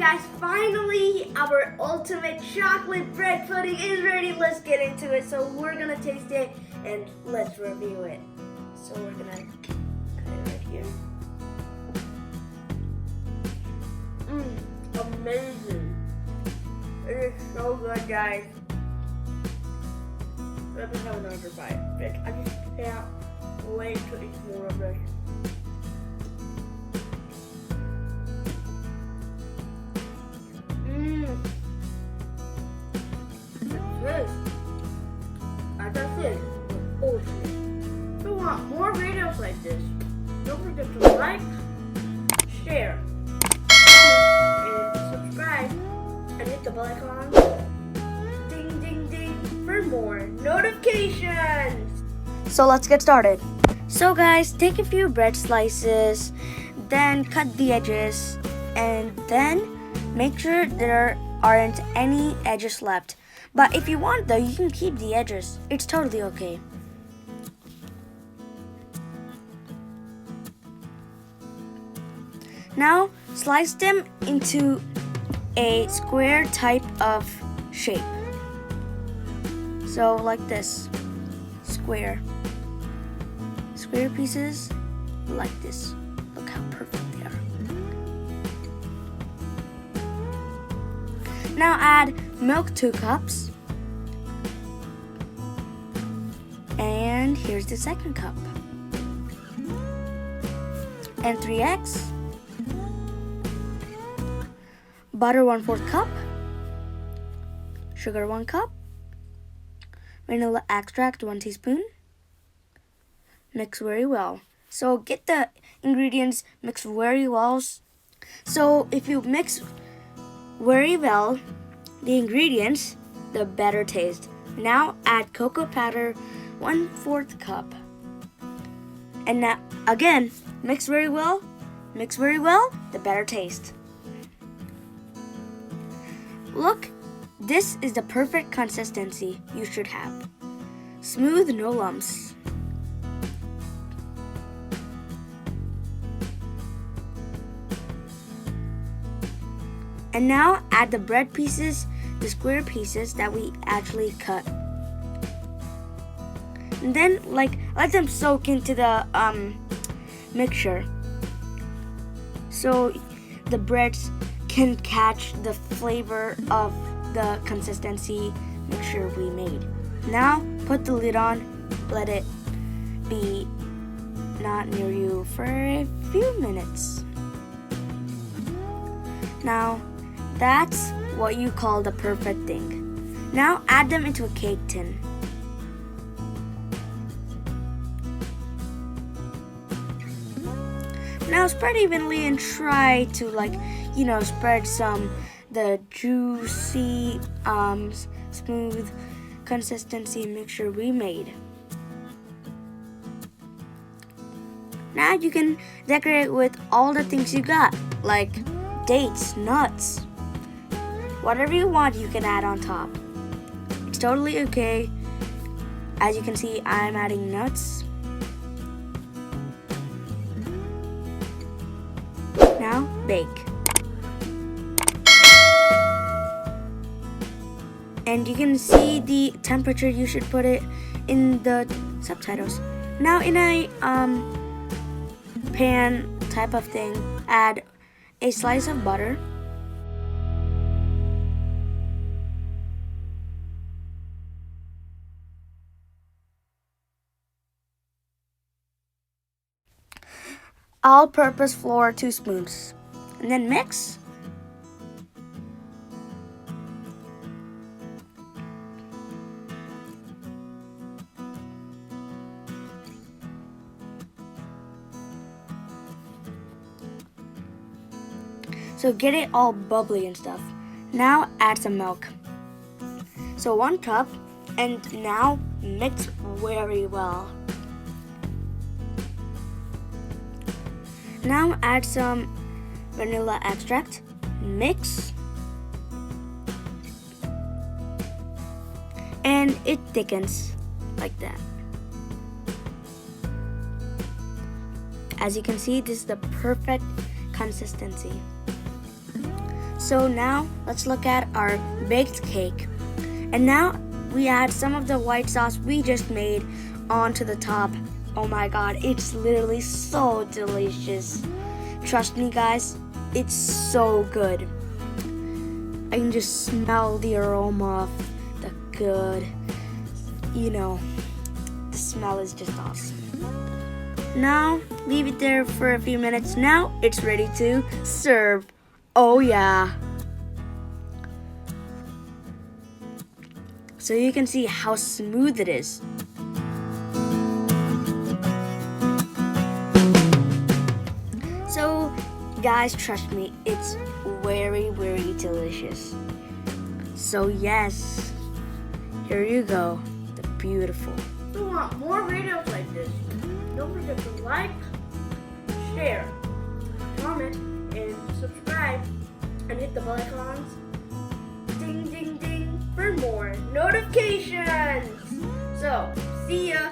guys, finally our ultimate chocolate bread pudding is ready. Let's get into it. So we're gonna taste it and let's review it. So we're gonna cut it right here. Amazing. It is so good, guys. Let me have another bite. I just can't wait to eat more of this. That's it. Awesome. If you want more videos like this, don't forget to like, share, and subscribe, and hit the bell icon. Ding, ding, ding for more notifications. So let's get started. So guys, take a few bread slices, then cut the edges, and then make sure there aren't any edges left. But if you want though, you can keep the edges. It's totally okay. Now, slice them into a square type of shape. So like this, square. Square pieces like this. Look how perfect they are. Now add milk 2 cups. And here's the second cup. And 3 eggs. Butter 1/4 cup. Sugar 1 cup. Vanilla extract 1 teaspoon. Mix very well. So get the ingredients mixed very well. So if you mix very well the ingredients, the better taste. Now add cocoa powder 1/4 cup. And now again, mix very well, the better taste. Look, this is the perfect consistency you should have. Smooth, no lumps. And now add the bread pieces, the square pieces that we actually cut. And then let them soak into the mixture. So the breads can catch the flavor of the consistency mixture we made. Now put the lid on, let it be not near you for a few minutes. Now that's what you call the perfect thing. Now add them into a cake tin. Now spread evenly and try to spread the juicy, smooth consistency mixture we made. Now you can decorate with all the things you got, like dates, nuts. Whatever you want, you can add on top. It's totally okay. As you can see, I'm adding nuts. Now, bake. And you can see the temperature. You should put it in the subtitles. Now in a pan type of thing, add a slice of butter. All-purpose flour 2 spoons. And then mix. So get it all bubbly and stuff. Now add some milk. So 1 cup, and now mix very well. Now add some vanilla extract, mix, and it thickens like that. As you can see, this is the perfect consistency. So now let's look at our baked cake. And now we add some of the white sauce we just made onto the top. Oh my god, it's literally so delicious. Trust me guys, it's so good. I can just smell the aroma of the good, the smell is just awesome. Now, leave it there for a few minutes. Now, it's ready to serve. Oh yeah. So you can see how smooth it is. So, guys, trust me, it's very, very delicious. So yes, here you go, the beautiful. If you want more videos like this, don't forget to like, share, comment, and subscribe, and hit the bell icons. Ding, ding, ding for more notifications. So, see ya.